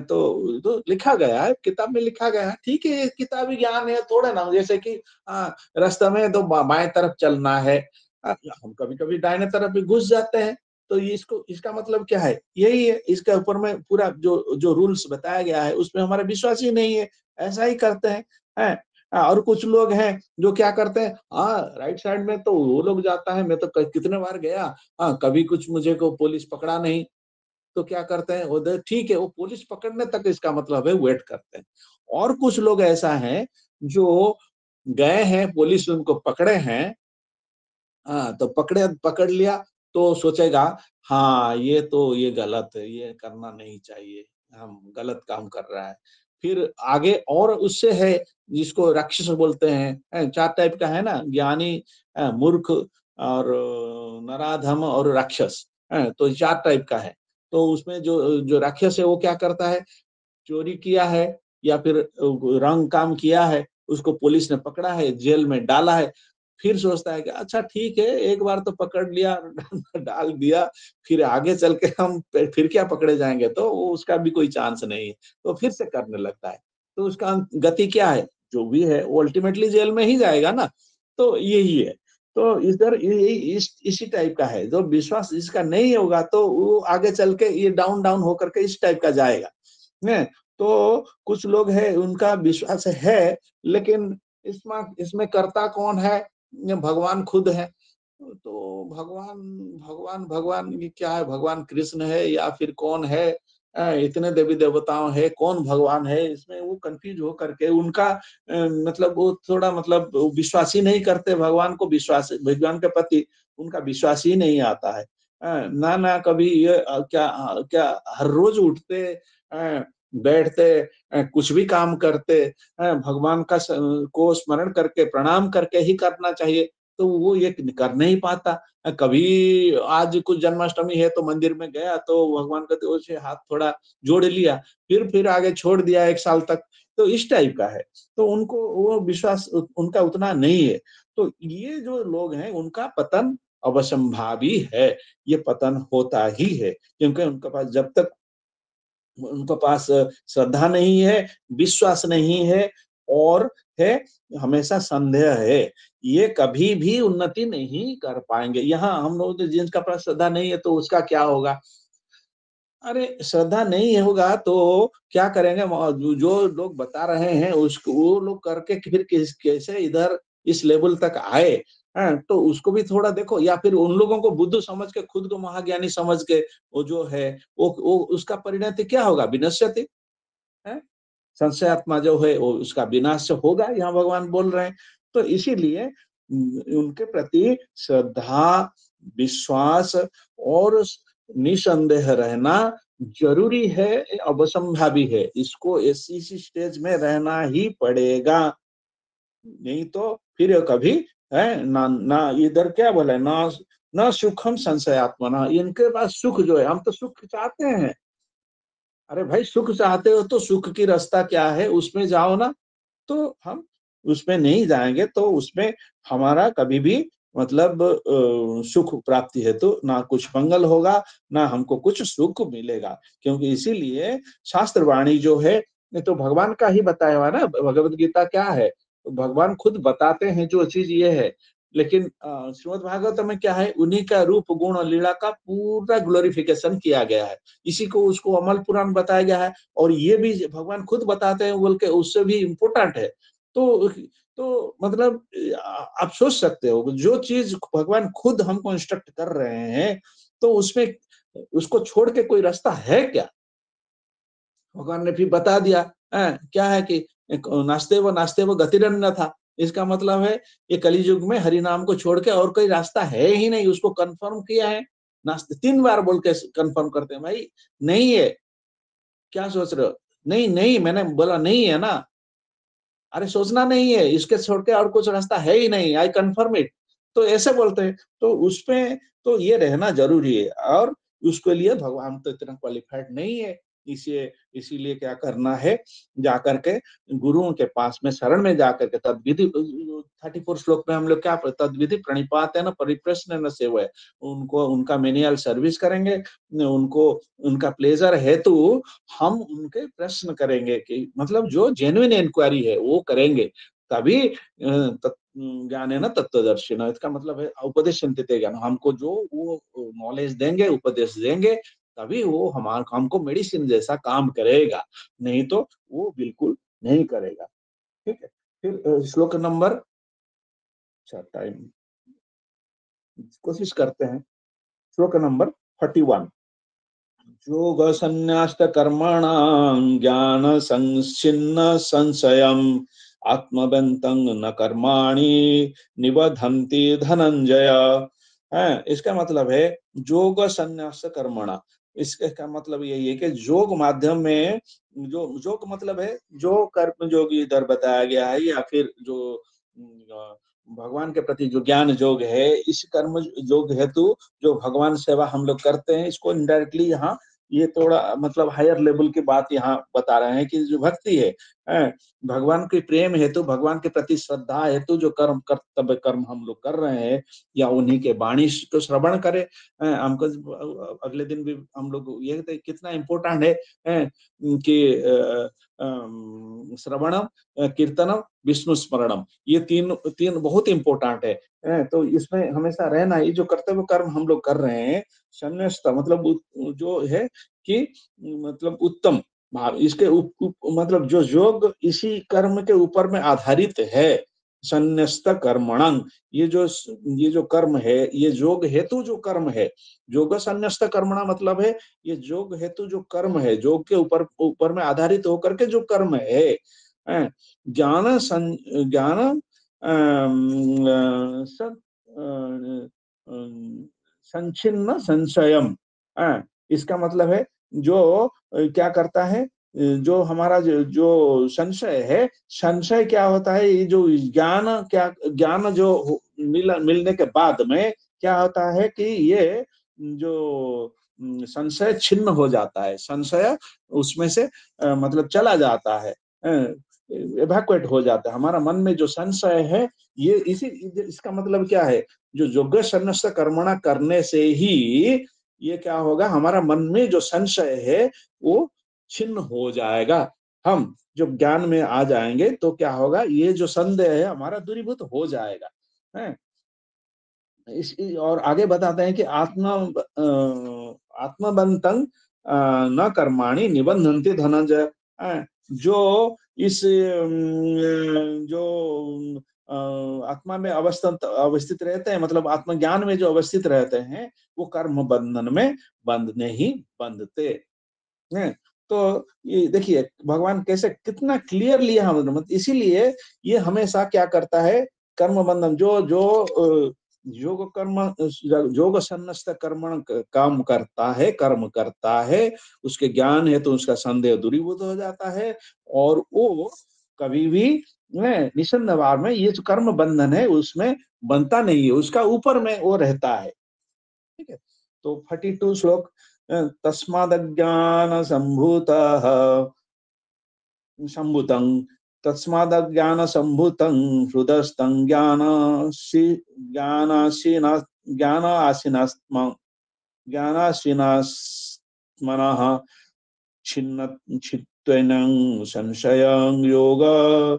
तो लिखा गया है, किताब में लिखा गया है, ठीक है, ये किताबी ज्ञान है, थोड़ा ना जैसे कि रास्ते में तो बाएँ तरफ चलना है। हम कभी-कभी दाहिने तरफ भी घुस जाते हैं, तो ये इसको इसका मतलब क्या है? यही है, इसके ऊपर में पूरा जो जो रूल्स बताया गया है, उसमें हमारा विश्वास ही नहीं है, ऐसा ही करते हैं, हैं? और कुछ लोग हैं जो क्या करते हैं, राइट साइड में तो वो लोग जाता है, मैं तो क कितने बार गया, कभी कुछ मुझे को पुलिस पकड़ा नहीं, तो क्या करते हैं, उधर ठीक है, वो पुलिस पकड़ने तक इसका मतलब है वेट करते हैं। और कुछ लोग ऐसा हैं, जो गए हैं, पुलिस उनको पकड़े हैं, तो पकड़ लिया तो सोचेगा, हाँ, ये गलत है, ये करना नहीं चाहिए, हम गलत काम कर रहा है। फिर आगे और उससे है, जिसको राक्षस बोलते हैं, 4 टाइप का है ना, ज्ञानी, मूर्ख और नराधम और राक्षस, तो 4 टाइप का है। तो उसमें जो जो राक्षस है वो क्या करता है, चोरी किया है या फिर रंग काम किया है, उसको पुलिस ने पकड़ा है, जेल में डाला है, फिर सोचता है कि अच्छा ठीक है, एक बार तो पकड़ लिया, डाल दिया, फिर आगे चल के हम फिर क्या पकड़े जाएँगे, तो वो उसका भी कोई चांस नहीं है, तो फिर से करने लगता है। तो उसका गति क्या है? जो भी है वो अल्टीमेटली जेल में ही जाएगा ना, तो यही है। तो इधर ये इसी टाइप का है, जो विश्वास जिसका नहीं होगा तो वो आगे चल के ये डाउन डाउन होकर के इस टाइप का जाएगा। हैं? तो कुछ लोग हैं उनका विश्वास है, लेकिन इसमें कर्ता कौन है? ये भगवान खुद है। तो भगवान भगवान भगवान ये क्या है? भगवान कृष्ण है या फिर कौन है? इतने देवी-देवताओं है, कौन भगवान है? इसमें वो कन्फ्यूज़ हो करके उनका मतलब वो थोड़ा मतलब वो विश्वास ही नहीं करते भगवान को, विश्वास भगवान के प्रति उनका विश्वास ही नहीं आता है। ना कभी ये क्या हर रोज़ उठते बैठते, कुछ भी काम करते, भगवान का को स्मरण करके प्रणाम करके ही करना चाहिए, तो वो ये कर नहीं पाता। कभी आज कुछ जन्माष्टमी है तो मंदिर में गया तो भगवान का तो से हाथ थोड़ा जोड़ लिया, फिर आगे छोड़ दिया 1 साल तक, तो इस टाइप का है। तो उनको वो विश्वास उनका उतना नहीं है। तो ये जो लोग हैं उनका पतन अवश्यंभावी है, ये पतन होता ही है, क्योंकि उनके पास जब तक उनके पास श्रद्धा नहीं है, विश्वास नहीं है और है हमेशा संदेह है। ये कभी भी उन्नति नहीं कर पाएँगे। यहाँ हम लोग तो जिनका पास श्रद्धा नहीं है तो उसका क्या होगा? अरे! श्रद्धा नहीं होगा तो क्या करेंगे जो लोग बता रहे हैं उसको वो लोग करके फिर कैसे इधर इस लेवल तक आए, हैं? तो उसको भी थोड़ा देखो या फिर उन लोगों को बुद्धू समझ के खुद को महाज्ञानी समझ के वो जो है वो उसका परिणति क्या होगा? विनश्यति, हैं? संशयात्मा जो है वो उसका विनाश होगा, यहाँ भगवान बोल रहे हैं। तो इसीलिए उनके प्रति श्रद्धा, विश्वास और निसंदेह रहना ज़रूरी है, अवश्यंभावी है। इसको इसी स्टेज में रहना ही पड़ेगा, नहीं तो फिर कभी है ना ना इधर क्या बोला है, ना ना सुखम संशयात्मना, इनके पास सुख जो है, हम तो सुख चाहते हैं। अरे भाई सुख चाहते हो तो सुख की रास्ता क्या है उसमें जाओ ना, तो हम उसमें नहीं जाएँगे तो उसमें हमारा कभी भी मतलब सुख प्राप्ति हेतु ना कुछ मंगल होगा, ना हमको कुछ सुख मिलेगा। क्योंकि इसीलिए शास्त्र वाणी जो है, ये तो भगवान का ही बताया हुआ है ना, भगवद गीता क्या है? तो भगवान खुद बताते हैं जो चीज़ ये है। लेकिन श्रीमद् भागवत में क्या है, उन्हीं का रूप, गुण और लीला का पूरा ग्लोरिफिकेशन किया गया है। इसी को उसको अमल पुराण बताया गया है और ये भी भगवान खुद बताते हैं बोल के उससे भी इम्पोर्टेंट है। तो मतलब आप सोच सकते हो जो चीज़ भगवान खुद हमको इंस्ट्रक्ट कर रहे हैं, तो उसमें उसको छोड़ के कोई रास्ता है क्या? भगवान ने फिर बता दिया, क्या है कि एक नास्ते वो गतिरन्यथा। इसका मतलब है ये कलयुग में हरि नाम को छोड़ के और कोई रास्ता है ही नहीं, उसको कन्फर्म किया है। नास्ते 3 बार बोल के कन्फर्म करते हैं, भाई नहीं है, क्या सोच रहे हो? नहीं, नहीं मैंने बोला नहीं है ना। अरे सोचना नहीं है, इसके छोड़ के और कुछ रास्ता है ही नहीं, आई कन्फर्म इट। तो ऐसे बोलते हैं, तो उसपे तो ये रहना ज़रूरी है और उसके लिए भगवान तो इतना क्वालिफाइड नहीं है। इसीलिए क्या करना है, जाकर के गुरुओं के पास में शरण में जाकर के तद्विधि 34 श्लोक में हम लोग क्या तद्विधि प्रणिपात है ना परिप्रश्न न सेवा है, उनको उनका मेनियल सर्विस करेंगे, उनको उनका प्लेजर हेतु हम उनके प्रश्न करेंगे कि मतलब जो जेन्युइन इंक्वायरी है वो करेंगे, तभी ज्ञान है ना तत्वदर्शिना, इसका मतलब है उपदेश ज्ञान, हमको जो वो नॉलेज देंगे उपदेश देंगे तभी वो हमको मेडिसिन जैसा काम करेगा, नहीं तो वो बिल्कुल नहीं करेगा। ठीक है, फिर श्लोक नंबर, अच्छा टाइम कोशिश करते हैं, श्लोक नंबर 41। योग संन्यास्त कर्मणां ज्ञान संच्छिन्न संशयम् आत्मबन्तं न कर्माणि निबधन्ति धनंजय। है, इसका मतलब है योग संन्यास कर्मणा, इसका मतलब यही है कि योग माध्यम में, जो योग मतलब है जो कर्म योग इधर बताया गया है, या फिर जो भगवान के प्रति जो ज्ञान योग है, इस कर्म योग हेतु जो भगवान सेवा हम लोग करते हैं, इसको इनडायरेक्टली यहाँ ये थोड़ा मतलब हायर लेवल की बात यहाँ बता रहे हैं कि जो भक्ति है, भगवान के प्रेम हेतु, भगवान के प्रति श्रद्धा हेतु जो कर्म कर्तव्य कर्म हम लोग कर रहे हैं, या उन्हीं के वाणी को श्रवण करें। हमको अगले दिन भी हम लोग ये कितना इम्पोर्टेंट है कि श्रवणम, कीर्तनम, विष्णु स्मरणम, ये तीन तीन बहुत इम्पोर्टेंट है। तो इसमें हमेशा रहना, ये जो कर्तव्य कर्म हम लोग कर रहे हैं, संन्यास्त मतलब जो है कि मतलब उत्तम भाव, इसके मतलब जो योग इसी कर्म के ऊपर में आधारित है, संन्यस्त कर्मणं, ये जो कर्म है, ये योग हेतु जो कर्म है, योग संन्यस्त कर्मणा मतलब है ये योग हेतु जो कर्म है, योग के ऊपर ऊपर में आधारित होकर के जो कर्म है, ज्ञान ज्ञान संचिन्न संशयम। इसका मतलब है जो क्या करता है, जो हमारा जो संशय है, संशय क्या होता है, ये जो ज्ञान, क्या ज्ञान जो मिलने के बाद में क्या होता है कि ये जो संशय छिन्न हो जाता है, संशय उसमें से मतलब चला जाता है, इवैक्यूएट हो जाता है। हमारा मन में जो संशय है, ये इसका मतलब क्या है, जो योग्य सन्नस्त कर्मणा करने से ही ये क्या होगा, हमारा मन में जो संशय है वो छिन्न हो जाएगा। हम जब ज्ञान में आ जाएंगे तो क्या होगा, ये जो संदेह है हमारा दूरीभूत हो जाएगा। है, और आगे बताते हैं कि आत्मबंतं न कर्माणि निबंधन्ति धनंजय। जो इस जो आत्मा में अवस्थित रहते हैं, मतलब आत्मज्ञान में जो अवस्थित रहते हैं, वो कर्म बंधन में बंध नहीं बंधते हैं। तो ये देखिए भगवान कैसे कितना क्लियरली हम, मतलब इसीलिए ये हमेशा क्या करता है, कर्म बंधन जो जो योग कर्म, योग सन्नस्त कर्म काम करता है, कर्म करता है, उसके ज्ञान है तो उसका संदेह दूरीभूत हो जाता है, और वो कभी भी निसंदेह में ये जो कर्म बंधन है उसमें बनता नहीं है, उसका ऊपर में वो रहता है। ठीक है, तो 42 श्लोक, तस्मादज्ञान संभूतः संभूतं, तस्मादज्ञान संभूतं हृदस्थं ज्ञानासीना ज्ञानासीनात्म ज्ञानासीनात्मनः छिन्न चित्तेन संशयं योगमातिष्ठति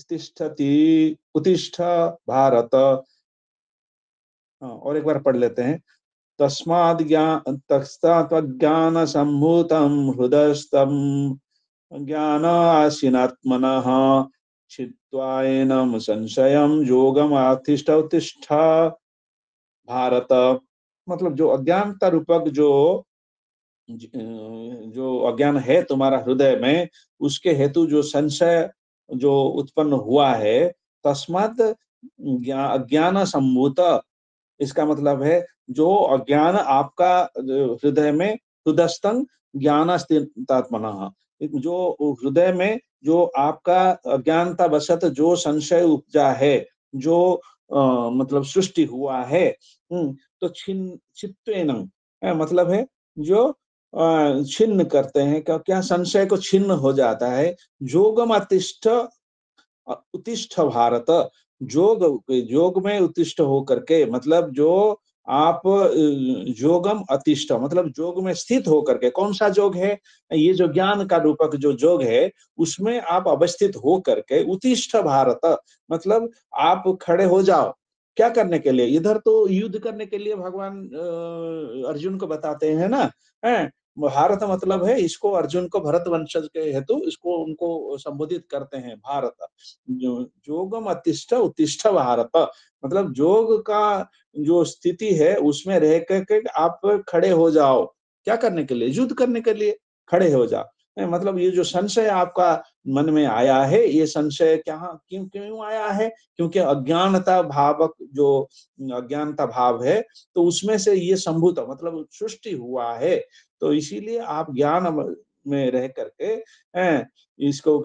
तिष्ठति उत्तिष्ठ भारत। और एक बार पढ़ लेते हैं, तस्माद् ज्ञान संभूतं हृदयस्थं ज्ञानासीनात्मनः छित्त्वाएनं संशयं योगमातिष्ठ उत्तिष्ठ भारत। मतलब जो अज्ञानता रूपक जो अज्ञान है तुम्हारा हृदय में, उसके हेतु जो संशय जो उत्पन्न हुआ है, तस्मात् अज्ञान संभूत, इसका मतलब है जो अज्ञान आपका हृदय में, हृदयस्थं ज्ञानास्तित्मनः, जो हृदय में जो आपका अज्ञानता वशत जो संशय उपजा है, जो मतलब सृष्टि हुआ है। तो चित्तेन मतलब है जो छिन्न करते हैं, क्या क्या संशय को छिन्न हो जाता है। जोगम अतिष्ठ उत्तिष्ठ भारत, योग में उत्तिष्ठ होकर के, मतलब जो आप योगम अतिष्ठ मतलब योग में स्थित होकर के, कौन सा योग है, ये जो ज्ञान का रूपक जो योग है, उसमें आप अवस्थित हो करके उत्तिष्ठ भारत मतलब आप खड़े हो जाओ। क्या करने के लिए? इधर तो युद्ध करने के लिए भगवान अर्जुन को बताते हैं ना, है। भारत मतलब है, इसको अर्जुन को भरत वंशज के हेतु इसको उनको संबोधित करते हैं भारत। जो जोगम अतिष्ठ उत्तिष्ठ भारत मतलब जोग का जो स्थिति है उसमें रह करके आप खड़े हो जाओ। क्या करने के लिए? युद्ध करने के लिए खड़े हो जाओ। मतलब ये जो संशय आपका मन में आया है, ये संशय क्या क्यों क्यों आया है? क्योंकि अज्ञानता भावक जो अज्ञानता भाव है, तो उसमें से ये संभूत मतलब सृष्टि हुआ है। तो इसीलिए आप ज्ञान में रह करके इसको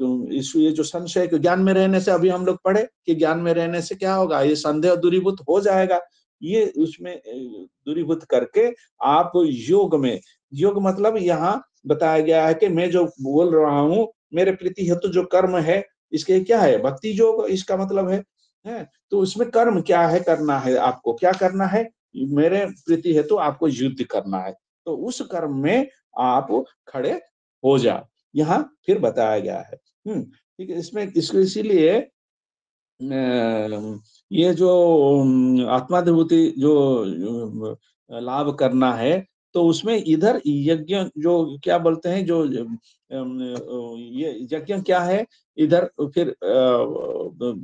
ये जो संशय के ज्ञान में रहने से, अभी हम लोग पढ़े कि ज्ञान में रहने से क्या होगा, ये संदेह दूरीभूत हो जाएगा। ये उसमें दूरीभूत करके आप योग में, योग मतलब यहाँ बताया गया है कि मैं जो बोल रहा हूँ, मेरे प्रीति हेतु जो कर्म है, इसके क्या है, भक्ति योग इसका मतलब है। तो उसमें कर्म क्या है, करना है आपको, क्या करना है, मेरे प्रीति हेतु आपको युद्ध करना है। तो उस कर्म में आप खड़े हो जाओ, यहाँ फिर बताया गया है। ठीक है, इसमें इसको इसीलिए ये जो आत्मानुभूति जो लाभ करना है, तो उसमें इधर यज्ञ जो क्या बोलते हैं, जो ये यज्ञ क्या है, इधर फिर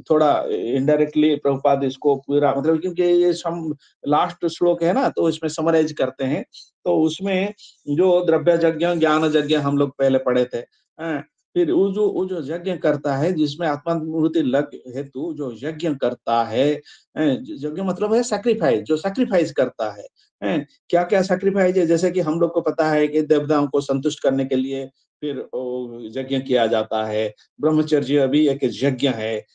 थोड़ा इनडायरेक्टली प्रभुपाद इसको पूरा मतलब, क्योंकि ये सम लास्ट श्लोक है ना, तो इसमें समराइज करते हैं। तो उसमें जो द्रव्य यज्ञ ज्ञान यज्ञ हम लोग पहले पढ़े थे। फिर वो जो यज्ञ करता है, जिसमें आत्मानुभूति लग हेतु जो यज्ञ करता है, यज्ञ मतलब है सैक्रिफाइस, जो सैक्रिफाइस करता है। क्या क्या सैक्रिफाइस है, जैसे कि हम लोग को पता है कि देवताओं को संतुष्ट करने के लिए फिर यज्ञ किया जाता है। ब्रह्मचर्य भी एक यज्ञ है।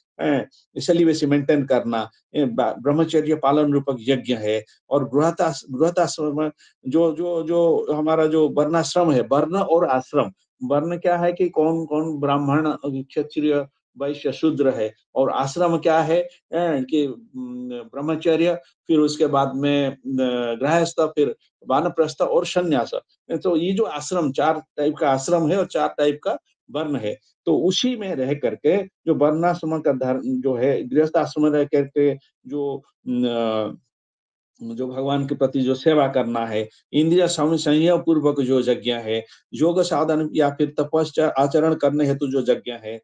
सेलिबेसी मेंटेन करना ब्रह्मचर्य पालन रूपक यज्ञ है। और गृहस्थाश्रम, जो जो जो हमारा जो वर्णाश्रम है, वर्ण और आश्रम, वर्ण क्या है कि कौन कौन ब्राह्मण क्षत्रिय वैश्य शूद्र है, और आश्रम क्या है कि ब्रह्मचर्य, फिर उसके बाद में गृहस्थ, फिर वानप्रस्थ और संन्यास। तो ये जो आश्रम, चार टाइप का आश्रम है और चार टाइप का वर्ण है। तो उसी में रह करके जो वर्णाश्रम का धर्म जो है, गृहस्थ आश्रम में रह करके जो जो भगवान के प्रति जो सेवा करना है, इंद्रिय संयम पूर्वक जो यज्ञ है, योग साधन या फिर तपस्या आचरण करने हेतु जो यज्ञ है,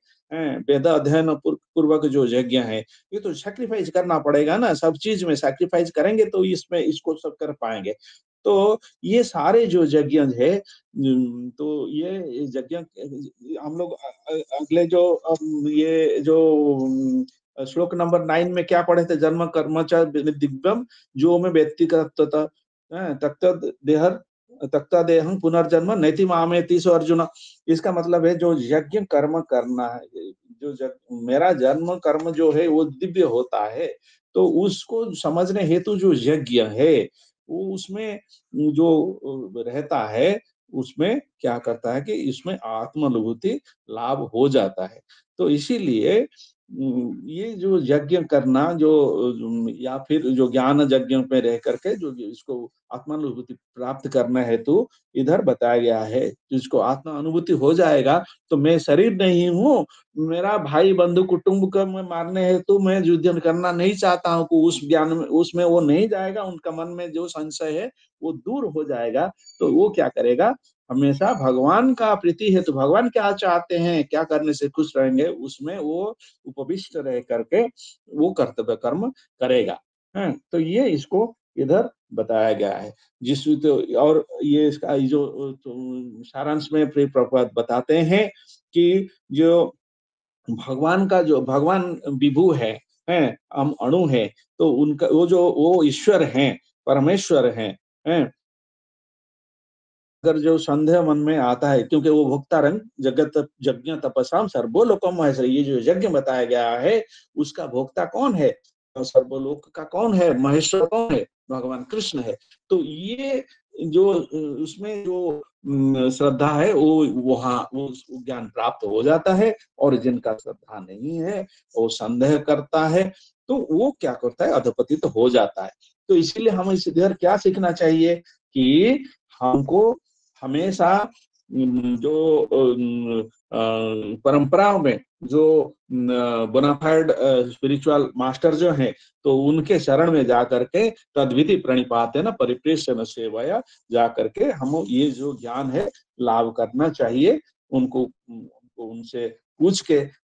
वेद अध्ययन पूर्वक जो यज्ञ है, ये तो सैक्रिफाइस करना पड़ेगा ना, सब चीज में सैक्रिफाइस करेंगे तो इसमें इसको सब कर पाएंगे। तो ये सारे जो यज्ञ है, तो ये यज्ञ हम लोग अगले जो ये जो श्लोक नंबर 9 में क्या पढ़े थे, जन्म कर्म च दिव्यम जो में व्यक्तिगत तक्त देहर तक्ता देहं पुनर्जन्म नैति मामेति सो अर्जुन। इसका मतलब है जो यज्ञ कर्म करना है, जो मेरा जन्म कर्म जो है वो दिव्य होता है, तो उसको समझने हेतु जो यज्ञ है, वो उसमें जो रहता है, उसमें क्या करता है कि इसमें आत्मानुभूति लाभ हो जाता है। तो इसीलिए ये जो यज्ञ करना, जो या फिर जो ज्ञान यज्ञ में रह करके जो जो इसको आत्मानुभूति प्राप्त करना है, तो इधर बताया गया है, जिसको आत्मा अनुभूति हो जाएगा, तो मैं शरीर नहीं हूँ, मेरा भाई बंधु कुटुंब को मैं मारने हेतु मैं युद्ध करना नहीं चाहता हूँ, को उस ज्ञान में उसमें वो नहीं जाएगा, उनका मन में जो संशय है वो दूर हो जाएगा। तो वो क्या करेगा, हमेशा भगवान का प्रीति है, तो भगवान क्या चाहते हैं, क्या करने से खुश रहेंगे, उसमें वो उपविष्ट रह करके वो कर्तव्य कर्म करेगा। है तो ये इसको इधर बताया गया है। जिस तो और ये इसका ये जो तो सारांश में प्रिय प्रभुपाद बताते हैं कि जो भगवान का जो भगवान विभु है, हम अणु है, तो उनका वो जो वो ईश्वर हैं, परमेश्वर हैं। अगर जो संदेह मन में आता है, क्योंकि वो भोक्तारंग जगत यज्ञ तपसाम सर्वो लोकम महेश्वरी, ये जो यज्ञ बताया गया है, उसका भोक्ता कौन है, सर्वलोक का कौन है, महेश्वर कौन है, भगवान कृष्ण है। तो ये जो उसमें जो श्रद्धा है वो वहाँ वो ज्ञान प्राप्त हो जाता है। और जिनका श्रद्धा नहीं है, वो संदेह करता है, तो वो क्या करता है, अधपतित तो हो जाता है। तो इसीलिए हमें इस इधर क्या सीखना चाहिए कि हमको हमेशा जो परंपराओं में जो बोनाफाइड स्पिरिचुअल मास्टर जो हैं, तो उनके शरण में जाकर के तद्विधि प्रणिपाते न परिप्रेक्ष्य सेवया जा करके हम ये जो ज्ञान है लाभ करना चाहिए। उनको उनसे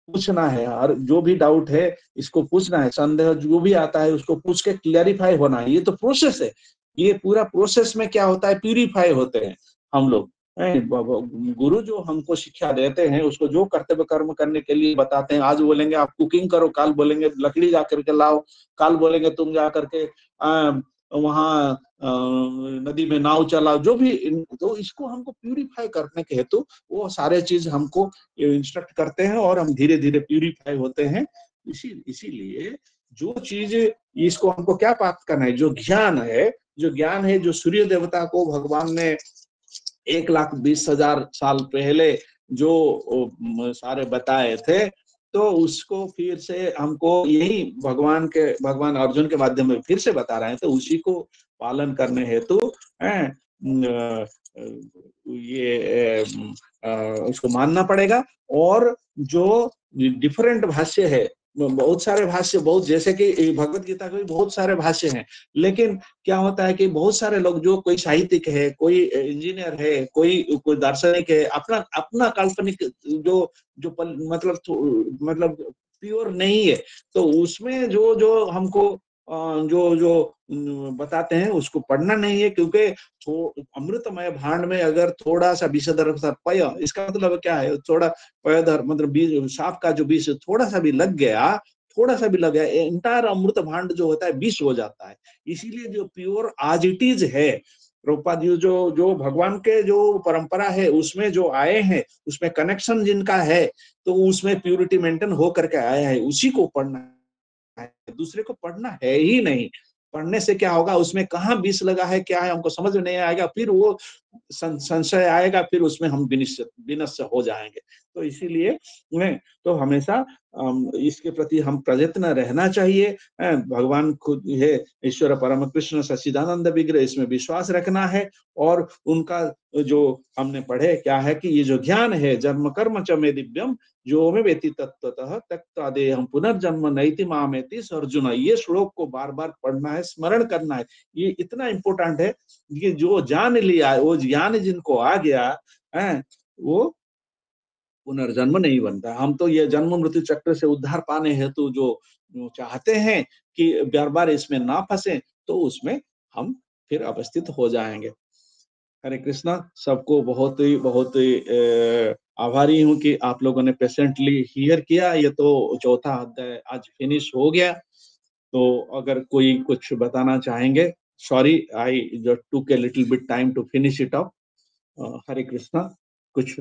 पूछना है, और जो भी डाउट है इसको पूछना है, संदेह जो भी आता है उसको पूछ के क्लियरिफाई होना है। ये तो प्रोसेस है। ये पूरा प्रोसेस में क्या होता है, प्यूरिफाई होते हैं हम लोग। गुरु जो हमको शिक्षा देते हैं, उसको जो कर्तव्य कर्म करने के लिए बताते हैं, आज बोलेंगे आप कुकिंग करो, काल बोलेंगे लकड़ी जा करके लाओ, काल बोलेंगे तुम जा करके वहाँ नदी में नाव चलाओ, जो भी। तो इसको हमको प्यूरिफाई करने के हेतु वो सारे चीज हमको इंस्ट्रक्ट करते हैं, और हम धीरे धीरे प्यूरिफाई होते हैं। इसीलिए जो चीज, इसको हमको क्या प्राप्त करना है, जो ज्ञान है, जो सूर्य देवता को भगवान ने 1,20,000 साल पहले जो सारे बताए थे, तो उसको फिर से हमको यही भगवान अर्जुन के माध्यम में फिर से बता रहे हैं। तो उसी को पालन करने हेतु ये उसको मानना पड़ेगा। और जो डिफरेंट भाष्य है, बहुत सारे भाष्य, बहुत जैसे कि भगवत गीता के भी बहुत सारे भाष्य हैं, लेकिन क्या होता है कि बहुत सारे लोग, जो कोई साहित्यिक है, कोई इंजीनियर है, कोई दार्शनिक है, अपना अपना काल्पनिक मतलब प्योर नहीं है, तो उसमें जो जो हमको जो जो बताते हैं उसको पढ़ना नहीं है। क्योंकि अमृतमय भांड में अगर थोड़ा सा विषधर पय, इसका मतलब क्या है, थोड़ा पयधर मतलब सांप का जो विष थोड़ा सा भी लग गया, एंटायर अमृत भांड जो होता है विष हो जाता है। इसीलिए जो प्योर आज इट इज है, प्रभुपाद जी जो जो भगवान के जो परंपरा है उसमें जो आए हैं, उसमें कनेक्शन जिनका है, तो उसमें प्यूरिटी मेंटेन हो करके आया है, उसी को पढ़ना है, दूसरे को पढ़ना है ही नहीं। पढ़ने से क्या होगा, उसमें कहाँ विष लगा है, क्या है, हमको समझ में नहीं आएगा, फिर वो संशय आएगा, फिर उसमें हम विनष्ट हो जाएंगे। तो इसीलिए तो हमेशा इसके प्रति हम प्रयत्न रहना चाहिए। भगवान खुद है, ईश्वर परम कृष्ण सच्चिदानंद विग्रह, इसमें विश्वास रखना है। और उनका जो हमने पढ़े क्या है कि ये जो ज्ञान है, जन्म कर्म च मे दिव्यम जो में वेति तत्वतः त्यक्त्वा देहं पुनर्जन्म नैति मामेति अर्जुन, ये श्लोक को बार बार पढ़ना है, स्मरण करना है। ये इतना इंपॉर्टेंट है कि जो जान लिया, वो ज्ञान जिनको आ गया है, वो पुनर्जन्म नहीं बनता। हम तो ये जन्म मृत्यु चक्र से उद्धार पाने हेतु जो चाहते हैं कि बार बार इसमें ना फंसे, तो उसमें हम फिर अवस्थित हो जाएंगे। हरे कृष्णा। सबको बहुत ही आभारी हूँ कि आप लोगों ने पेशेंटली हियर किया। ये तो चौथा अध्याय आज फिनिश हो गया। तो अगर कोई कुछ बताना चाहेंगे, sorry I just took a little bit time to finish it up. Hare Krishna. कुछ